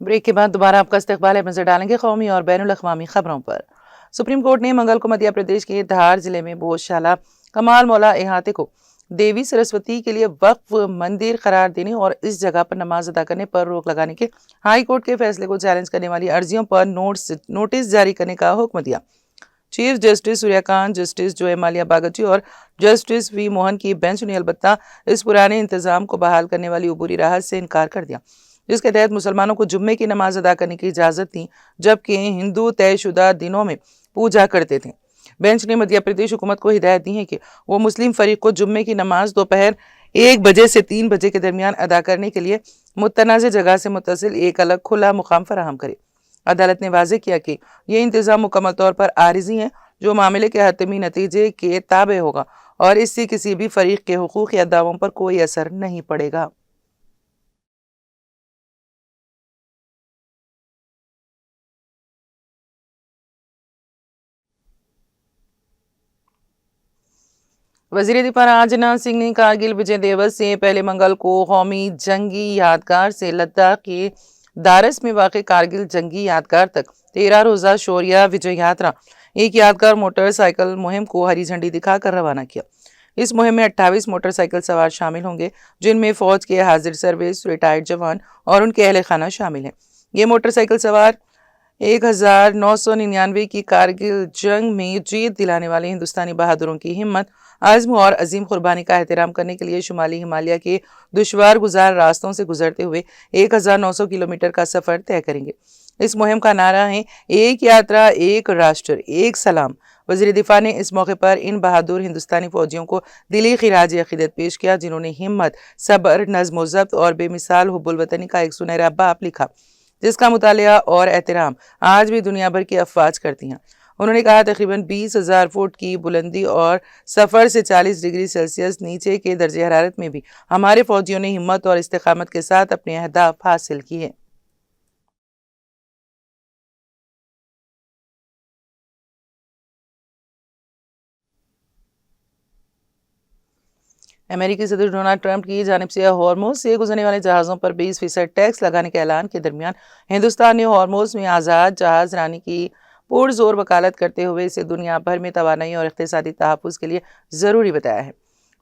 Break के बाद दोबारा आपका इस्तकबाल है। नजर डालेंगे कौमी और बैनुल अक़वामी खबरों पर। सुप्रीम कोर्ट ने मंगल को मध्य प्रदेश के धार जिले में बोधशाला कमाल मौला इहाते को देवी सरस्वती के लिए वक्फ मंदिर करार देने और इस जगह पर नमाज अदा करने पर रोक लगाने के हाई कोर्ट के फैसले को चैलेंज करने वाली अर्जियों पर नोटिस जारी करने का हुक्म दिया। चीफ जस्टिस सूर्यकांत, जस्टिस जोए मालिया बागची और जस्टिस वी मोहन की बेंच ने अलबत्ता इस पुराने इंतजाम को बहाल करने वाली उबूरी राहत से इनकार कर दिया, जिसके तहत मुसलमानों को जुम्मे की नमाज अदा करने की इजाजत थी, जबकि हिंदू तयशुदा दिनों में पूजा करते थे। बेंच ने मध्य प्रदेश हुकूमत को हिदायत दी है कि वो मुस्लिम फरीक को जुम्मे की नमाज दोपहर 1 बजे से 3 बजे के दरमियान अदा करने के लिए मुतनाज़ जगह से मुत्तसिल एक अलग खुला मुकाम फराहम करे। अदालत ने वाज़ेह किया कि ये इंतज़ाम मुकम्मल तौर पर आरिज़ी है, जो मामले के हतमी नतीजे के ताबे होगा और इससे किसी भी फरीक के हुकूक या दावों पर कोई असर नहीं पड़ेगा। वजीर दिफा राजनाथ सिंह ने कारगिल विजय दिवस से पहले मंगल को कौमी जंगी यादगार से लद्दाख के दारस में वाक़ कारगिल जंगी यादगार तक 13 रोज़ा शौर्य विजय यात्रा एक यादगार मोटरसाइकिल मुहिम को हरी झंडी दिखाकर रवाना किया। इस मुहिम में 28 मोटरसाइकिल सवार शामिल होंगे, जिनमें फौज के हाजिर सर्विस, रिटायर्ड जवान और उनके अहल खाना शामिल हैं। ये मोटरसाइकिल सवार 1999 की कारगिल जंग में जीत दिलाने वाले हिंदुस्तानी बहादुरों की हिम्मत, आज़्म और अजीम कुर्बानी का एहतराम करने के लिए शुमाली हिमालय के दुश्वार गुजार रास्तों से गुजरते हुए 1900 किलोमीटर का सफर तय करेंगे। इस मुहिम का नारा है, एक यात्रा, एक राष्ट्र, एक सलाम। वज़ीर दिफा ने इस मौके पर इन बहादुर हिंदुस्तानी फौजियों को दिली खिराज अकीदत पेश किया, जिन्होंने हिम्मत, सब्र, नज़्म व ज़ब्त और बेमिसाल हुब्बुल वतनी का एक सुनहरा बाप लिखा, जिसका मुतालिया और एहतराम आज भी दुनिया भर की अफवाज करती हैं। उन्होंने कहा, तकरीबन 20,000 फुट की बुलंदी और सफ़र से 40 डिग्री सेल्सियस नीचे के दर्जे हरारत में भी हमारे फौजियों ने हिम्मत और इस्तेकामत के साथ अपने अहदाफ हासिल किए। अमेरिकी सदर डोनाल्ड ट्रंप की जानिब से हॉर्मोज से गुजरने वाले जहाज़ों पर 20% टैक्स लगाने के ऐलान के दरमियान हिंदुस्तान ने हॉर्मोज में आज़ाद जहाज़ रानी की पुरजोर वकालत करते हुए इसे दुनिया भर में तवानाई और इक़्तिसादी तहफ़्फ़ुज़ के लिए ज़रूरी बताया है।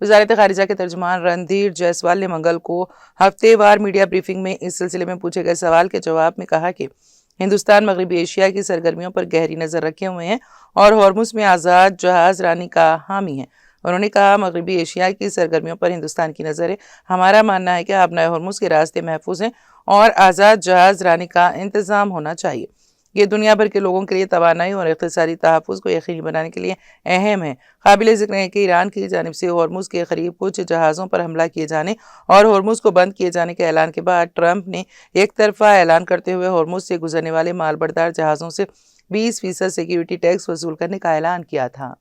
वज़ारत ख़ारिजा के तर्जुमान रणधीर जायसवाल ने मंगल को हफ्तेवार मीडिया ब्रीफिंग में इस सिलसिले में पूछे गए सवाल के जवाब में कहा कि हिंदुस्तान मगरबी एशिया की सरगर्मियों पर गहरी नज़र रखे हुए हैं और हॉर्मुज़ में आज़ाद जहाज़ रानी का हामी है। उन्होंने कहा, मगरबी एशिया की सरगर्मियों पर हिंदुस्तान की नज़र है। हमारा मानना है कि आबनाए हॉर्मुज़ के रास्ते महफूज हैं और आज़ाद जहाज़ रानी का इंतज़ाम होना चाहिए। ये दुनिया भर के लोगों के लिए तवानाई और इक़्तिसादी तहफ़्फ़ुज़ को यकीनी बनाने के लिए अहम है। काबिल ज़िक्र है कि ईरान की जानिब से हॉर्मुज़ के करीब कुछ जहाज़ों पर हमला किए जाने और हॉर्मुज़ को बंद किए जाने के ऐलान के बाद ट्रंप ने एक तरफा ऐलान करते हुए हॉर्मुज़ से गुजरने वाले मालबरदार जहाज़ों से 20% सिक्योरिटी टैक्स वसूल करने का ऐलान किया था।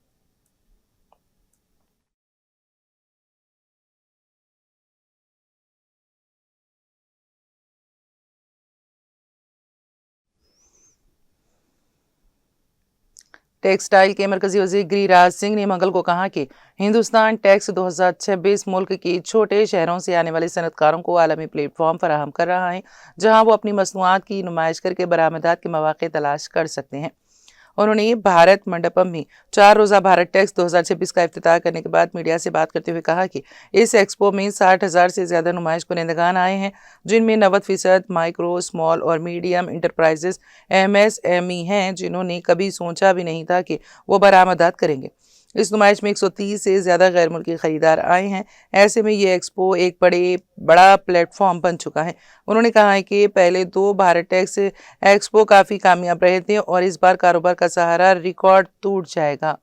टेक्सटाइल के मरकजी वज़ीर गिरिराज सिंह ने मंगल को कहा कि हिंदुस्तान टैक्स 2026 मुल्क के छोटे शहरों से आने वाले सनतकारों को आलमी प्लेटफॉर्म फराहम कर रहा है, जहां वो अपनी मसनूआत की नुमाइश करके बरामदात के मौके तलाश कर सकते हैं। उन्होंने भारत मंडपम में 4 रोज़ा भारत टैक्स 2026 का इफ्तिताह करने के बाद मीडिया से बात करते हुए कहा कि इस एक्सपो में 60,000 से ज़्यादा नुमाइश कुनंदगान आए हैं, जिनमें 90% माइक्रो, स्मॉल और मीडियम इंटरप्राइजेस MSME हैं, जिन्होंने कभी सोचा भी नहीं था कि वो बरामदात करेंगे। इस नुमाइश में 130 से ज़्यादा गैर मुल्की ख़रीदार आए हैं। ऐसे में ये एक्सपो एक बड़ा प्लेटफॉर्म बन चुका है। उन्होंने कहा है कि पहले 2 भारत टैक्स एक्सपो काफ़ी कामयाब रहे थे और इस बार कारोबार का सहारा रिकॉर्ड टूट जाएगा।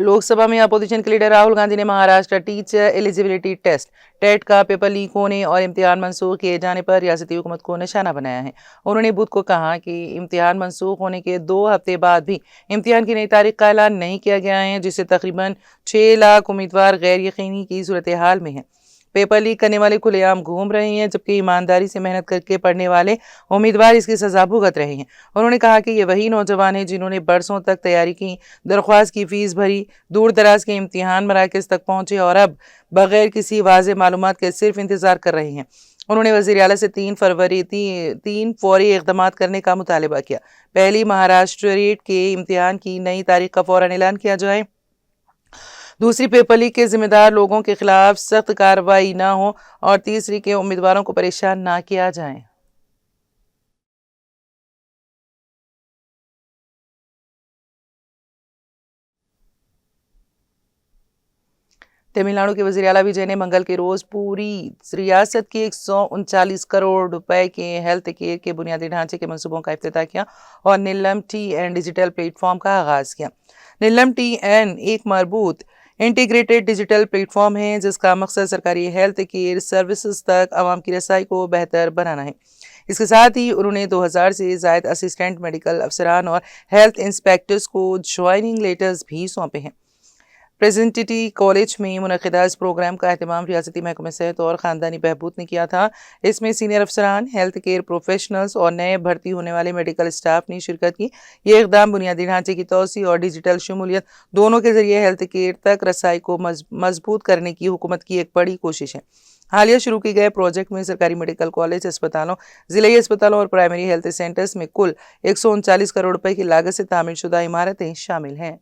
लोकसभा में अपोजिशन के लीडर राहुल गांधी ने Maharashtra teacher eligibility test TET का पेपर लीक होने और इम्तिहान मंसूख किए जाने पर रियासती हुकूमत को निशाना बनाया है। उन्होंने बुध को कहा कि इम्तिहान मंसूख होने के 2 हफ्ते बाद भी इम्तिहान की नई तारीख का ऐलान नहीं किया गया है, जिससे तकरीबन 6 लाख उम्मीदवार गैर यकीनी की सूरत हाल में हैं। पेपर लीक करने वाले खुलेआम घूम रहे हैं, जबकि ईमानदारी से मेहनत करके पढ़ने वाले उम्मीदवार इसकी सजा भुगत रहे हैं। उन्होंने कहा कि ये वही नौजवान हैं जिन्होंने बरसों तक तैयारी की, दरख्वास्त की फीस भरी, दूर दराज के इम्तिहान मराकज़ तक पहुंचे और अब बगैर किसी वाज़ेह मालूमात के सिर्फ इंतजार कर रहे हैं। उन्होंने वज़ीर आला से 3 फौरी इक़दामात करने का मुतालबा किया। पहली, महाराष्ट्र रीट के इम्तिहान की नई तारीख का फौरन ऐलान किया जाए। दूसरी, पेपर लीक के जिम्मेदार लोगों के खिलाफ सख्त कार्रवाई न हो और तीसरी के उम्मीदवारों को परेशान ना किया जाए। तमिलनाडु के वज़ीर आला विजय ने मंगल के रोज पूरी रियासत के 139 करोड़ रुपए के हेल्थ केयर के बुनियादी ढांचे के मंसूबों का इफ्तिताह किया और नीलम टी.एन डिजिटल प्लेटफॉर्म का आगाज किया। नीलम टी.एन एक मरबूत इंटीग्रेटेड डिजिटल प्लेटफॉर्म है जिसका मकसद सरकारी हेल्थ केयर सर्विसेज तक आवाम की रसाई को बेहतर बनाना है। इसके साथ ही उन्होंने 2000 से ज़ायद असिस्टेंट मेडिकल अफसरान और हेल्थ इंस्पेक्टर्स को ज्वाइनिंग लेटर्स भी सौंपे हैं। प्रेजेंटिटी कॉलेज में मुनक़िदा इस प्रोग्राम का एहतमाम रियासती महकमे सेहत और ख़ानदानी बहबूद ने किया था। इसमें सीनियर अफसरान, हेल्थ केयर प्रोफेशनल्स और नए भर्ती होने वाले मेडिकल स्टाफ ने शिरकत की। ये इक़दाम बुनियादी ढांचे की तोसी और डिजिटल शमूलियत दोनों के जरिए हेल्थ केयर तक रसाई को मजबूत करने की हुकूमत की एक बड़ी कोशिश है। हालिया शुरू की गए प्रोजेक्ट में सरकारी मेडिकल कॉलेज, अस्पतालों, ज़िले अस्पतालों और प्राइमरी हेल्थ सेंटर्स में कुल 139 करोड़ रुपए की लागत से तामीर शुदा इमारतें शामिल हैं।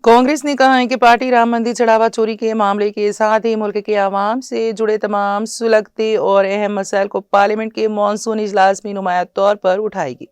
कांग्रेस ने कहा है कि पार्टी राम मंदिर चढ़ावा चोरी के मामले के साथ ही मुल्क के अवाम से जुड़े तमाम सुलगते और अहम मसाइल को पार्लियामेंट के मॉनसून इजलास में नुमाया तौर पर उठाएगी।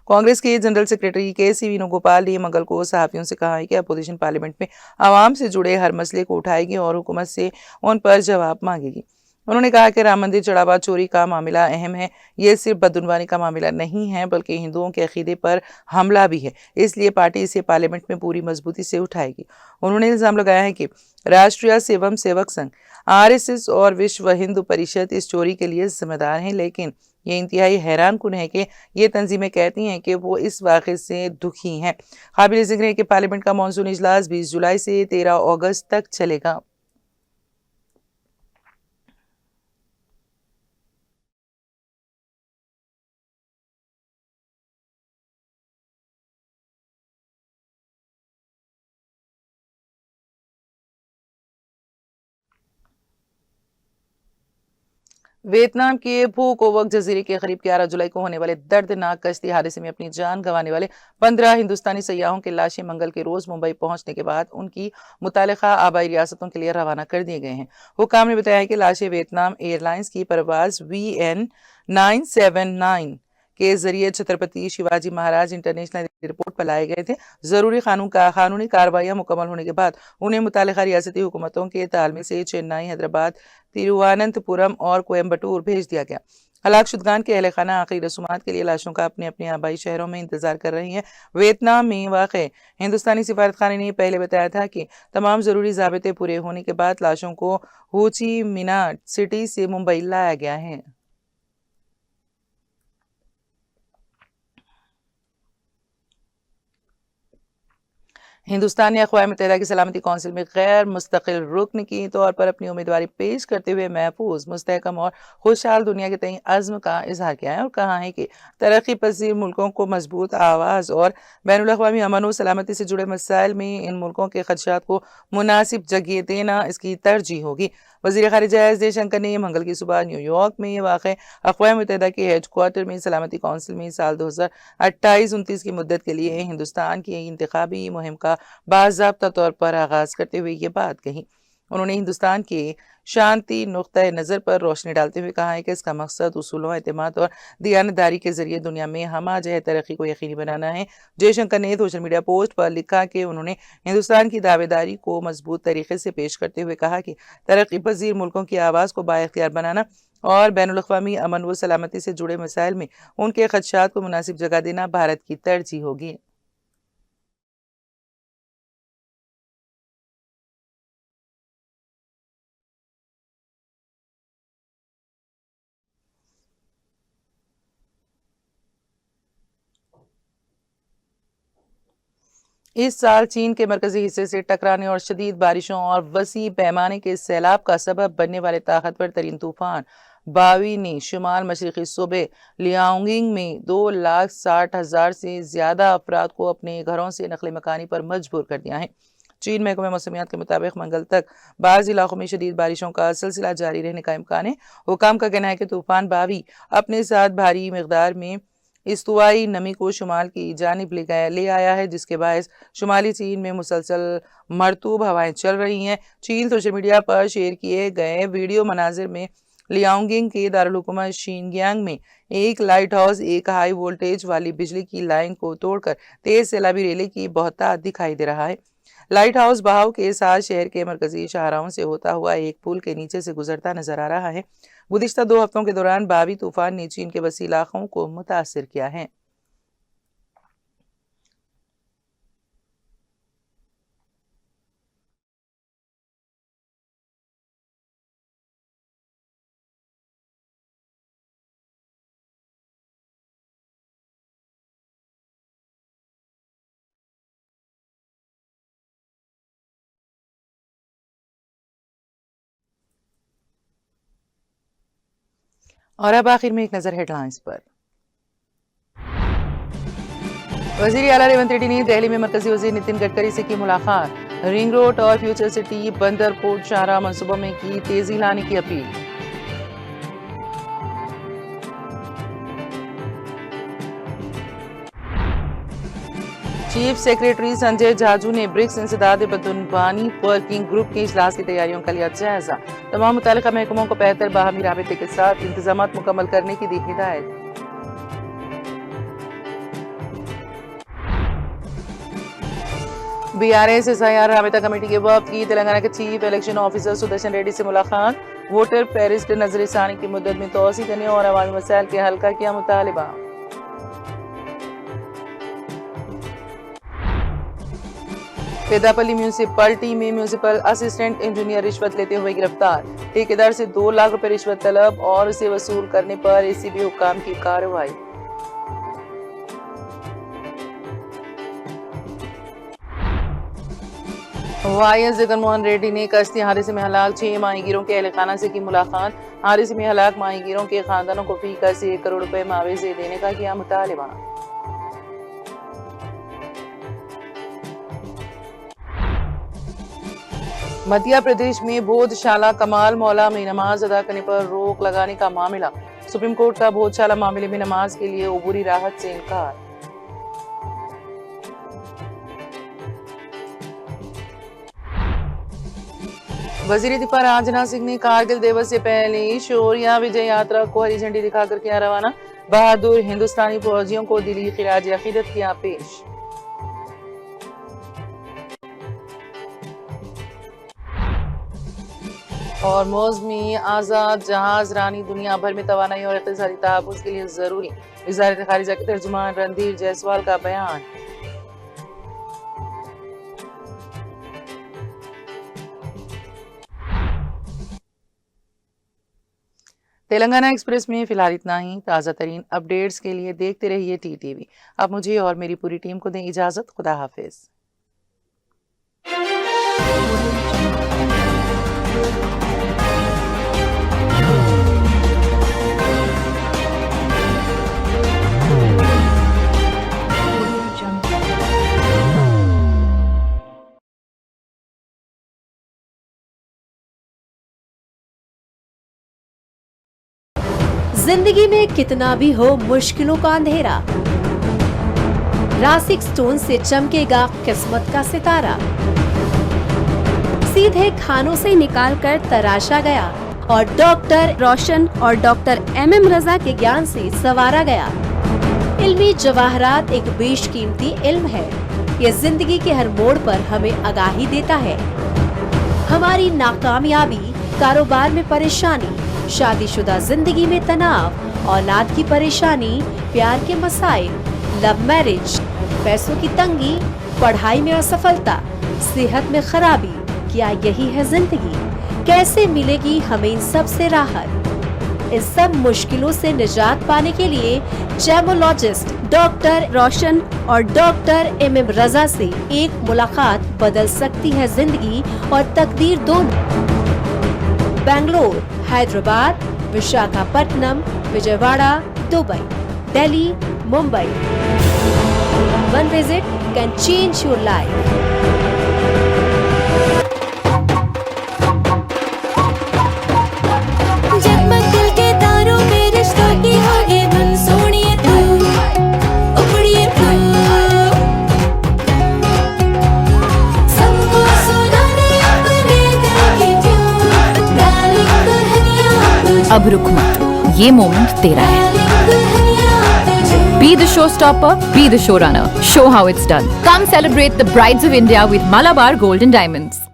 कांग्रेस के जनरल सेक्रेटरी के.सी. वेणुगोपाल ने मंगल को सहाफियों से कहा है कि अपोजिशन पार्लियामेंट में अवाम से जुड़े हर मसले को उठाएगी और हुकूमत से उन पर जवाब मांगेगी। उन्होंने कहा कि राम मंदिर चढ़ावा चोरी का मामला अहम है। ये सिर्फ बदउनवानी का मामला नहीं है बल्कि हिंदुओं के अकीदे पर हमला भी है, इसलिए पार्टी इसे पार्लियामेंट में पूरी मजबूती से उठाएगी। उन्होंने इल्ज़ाम लगाया है कि राष्ट्रीय स्वयं सेवक संघ, RSS और विश्व हिंदू परिषद इस चोरी के लिए जिम्मेदार हैं, लेकिन ये इंतहाई हैरान कुन है कि ये तंजीमें कहती हैं कि वो इस वाक़े से दुखी हैं। काबिल ज़िक्र है कि पार्लियामेंट का मॉनसून इजलास 20 जुलाई से 13 अगस्त तक चलेगा। वियतनाम के फूकोवक जजीरे के करीब 11 जुलाई को होने वाले दर्दनाक कश्ती हादसे में अपनी जान गंवाने वाले 15 हिंदुस्तानी सयाहों की लाशें मंगल के रोज मुंबई पहुंचने के बाद उनकी मुतालिका आबाई रियासतों के लिए रवाना कर दिए गए हैं। हुकाम ने बताया कि लाशें वियतनाम एयरलाइंस की परवाज VN 979 के जरिए छत्रपति शिवाजी महाराज इंटरनेशनल एयरपोर्ट पर लाए गए थे। जरूरी कानूनी कार्रवाइयां मुकम्मल होने के बाद उन्हें मुतालिका रियासती हुकूमतों के तालमे से चेन्नई, हैदराबाद, तिरुवनंतपुरम और कोयम्बटूर भेज दिया गया। हलाक शुदगान के अहल खाना आखिरी रसूमात के लिए लाशों का अपने अपने आबाई शहरों में इंतजार कर रही हैं। वियतनाम में वाक़ हिंदुस्तानी सिफारत खाने ने पहले बताया था कि तमाम ज़रूरी ज़ाबिते पूरे होने के बाद लाशों को हो ची मिन्ह सिटी से मुंबई लाया गया है। हिंदुस्तान ने अक़वाम मुत्तहिदा की सलामती कौंसिल में गैर मुस्तकिल रुकन के तौर पर अपनी उम्मीदवारी पेश करते हुए महफूज, मुस्तहकम और खुशहाल दुनिया के तय अज़्म का इजहार किया है और कहा है कि तरक्की पजीर मुल्कों को मजबूत आवाज़ और बैनुल अक़वामी अमन और सलामती से जुड़े मसाइल में इन मुल्कों के खदशात को मुनासिब जगह देना इसकी तरजीह होगी। वज़ीर ख़ारिजा एस जयशंकर ने मंगल की सुबह न्यूयॉर्क में वाक़ अक़वाम मुत्तहिदा के हेडक्वार्टर में सलामती कौंसिल में साल 2028-29 की मुद्दत के लिए हिंदुस्तान की इंतखाबी मुहिम का बाज़ाब्ता तौर पर आगाज़ करते हुए ये बात कही। उन्होंने हिंदुस्तान के शांति नुक्ता नज़र पर रोशनी डालते हुए कहा है कि इसका मकसद उसूलों, एतमाद और दियानतदारी के जरिए दुनिया में हम जय तरक्की को यकीनी बनाना है। जयशंकर ने सोशल मीडिया पोस्ट पर लिखा कि उन्होंने हिंदुस्तान की दावेदारी को मजबूत तरीके से पेश करते हुए कहा कि तरक्की पजीर मुल्कों की आवाज़ को बाइख्तियार बनाना और बैनुल-अक़वामी अमन व सलामती से जुड़े मसाइल में उनके खदशात को मुनासिब जगह देना भारत की तरजीह होगी। इस साल चीन के मरकजी हिस्से से टकराने और शदीद बारिशों और वसी पैमाने के सैलाब का सबब बनने वाले ताकतवर तरीन तूफान बावी ने शुमाल मशरकी सूबे लियांगिंग में 2,60,000 से ज्यादा अफराद को अपने घरों से नकल मकानी पर मजबूर कर दिया है। चीन महकमे मौसमियात के मुताबिक मंगल तक बाज़ इलाकों में शदीद बारिशों का सिलसिला जारी रहने का इम्कान है। हुकाम का कहना है कि तूफान बावी अपने साथ भारी मिकदार में इस्तवाई नमी को शुमाल की जानिब ले आया है, जिसके बायस शुमाली चीन में मुसलसल मरतूब हवाएं चल रही हैं। चीन सोशल मीडिया पर शेयर किए गए वीडियो मनाजिर में लियांगिंग के दारुल हुकूमत शिनजियांग में एक लाइट हाउस एक हाई वोल्टेज वाली बिजली की लाइन को तोड़कर तेज सैलाबी रेले की बहुतायत दिखाई दे रहा है। लाइट हाउस बहाव के साथ शहर के मरकजी शाहराहों से होता हुआ एक पुल के नीचे से गुजरता नजर आ रहा है। गुज़िश्ता 2 हफ्तों के दौरान बावी तूफान ने चीन के वसी इलाकों को मुतासिर किया है। और अब आखिर में एक नजर हेडलाइंस पर। वजीर आला रेवंत रेड्डी ने दिल्ली में मरकजी वजीर नितिन गडकरी से की मुलाकात। रिंग रोड और फ्यूचर सिटी बंदर पोर्ट शाहराह मंसूबों में की तेजी लाने की appeal. Chief secretary Sanjay Jaju ने ब्रिक्स इंसदाद बदनबानी वर्किंग ग्रुप के इजलास की तैयारियों का लिया जायजा। तमाम मुतालिका महकमों को बेहतर बाहमी राबते के साथ इंतजामात मुकम्मल करने की दी हिदायत। BRS SIR राबता कमेटी के वफद की तेलंगाना के chief election officer Sudarshan Reddy से मुलाकात। वोटर फहरिस्त नजरसानी की मुद्दत में तोसी करने और अवामी मसाइल के हल का किया मुतालिबा। पेदापल्ली म्यूनिसिपलिटी में म्यूनिसिपल असिस्टेंट इंजीनियर रिश्वत लेते हुए गिरफ्तार। ठेकेदार से 2 लाख रुपए रिश्वत तलब और उसे वसूल करने पर ACB हुक्काम की कार्रवाई। YS जगनमोहन रेड्डी ने कश्ती हादसे में हलाक 6 माहीगीरों के अहलखाना से की मुलाकात। हादसे में हलाक माहीगीरों के खानदानों को फी कस 1 करोड़ रुपए मुआवजे देने का किया मुतालिबा। मध्य प्रदेश में बोधशाला कमाल मौला में नमाज अदा करने पर रोक लगाने का मामला। सुप्रीम कोर्ट का बोधशाला मामले में नमाज के लिए उबूरी राहत से इनकार। वजीर दिफा राजनाथ सिंह ने कारगिल दिवस से पहले शौर्य विजय यात्रा को हरी झंडी दिखाकर किया रवाना। बहादुर हिंदुस्तानी फौजियों को दिली खिराज अकीदत किया पेश। और मौसमी आजाद जहाज रानी दुनिया भर में तवानाई और इक़्तिसादी तहफ़्फ़ुज़ के लिए जरूरी। वज़ारत ख़ारिजा के तर्जुमान रणधीर जायसवाल का बयान। तेलंगाना एक्सप्रेस में फिलहाल इतना ही। ताज़ा तरीन अपडेट्स के लिए देखते रहिए TTV। अब मुझे और मेरी पूरी टीम को दें इजाज़त। खुदा हाफिज। जिंदगी में कितना भी हो मुश्किलों का अंधेरा, रासिक स्टोन से चमकेगा किस्मत का सितारा। सीधे खानों से निकालकर तराशा गया और डॉक्टर रोशन और डॉक्टर MM रजा के ज्ञान से संवारा गया। इल्मी जवाहरात एक बेशकीमती इल्म है। ये जिंदगी के हर मोड़ पर हमें आगाही देता है। हमारी नाकामयाबी, कारोबार में परेशानी, शादीशुदा जिंदगी में तनाव, औलाद की परेशानी, प्यार के मसाइल, लव मैरिज, पैसों की तंगी, पढ़ाई में असफलता, सेहत में खराबी, क्या यही है जिंदगी? कैसे मिलेगी हमें इन सब से राहत? इन सब मुश्किलों से निजात पाने के लिए जैमोलॉजिस्ट डॉक्टर रोशन और डॉक्टर MM रजा से एक मुलाकात बदल सकती है जिंदगी और तकदीर दोनों। Bangalore, Hyderabad, Visakhapatnam, Vijayawada, Dubai, Delhi, Mumbai. One visit can change your life. जगमग दिल के तारों में रिश्तों की होगी धुन, सोनिए तू, उखड़िए तू, सबको सुनाने अपने दिल की ट्यून, डार्लिंग दुल्हनिया तुझे, अब रुक मत, ये मोमेंट तेरा है। डार्लिंग दुल्हनिया तुझे। Be the showstopper, be the showrunner. Show how it's done. Come celebrate the brides of India with Malabar Gold and Diamonds.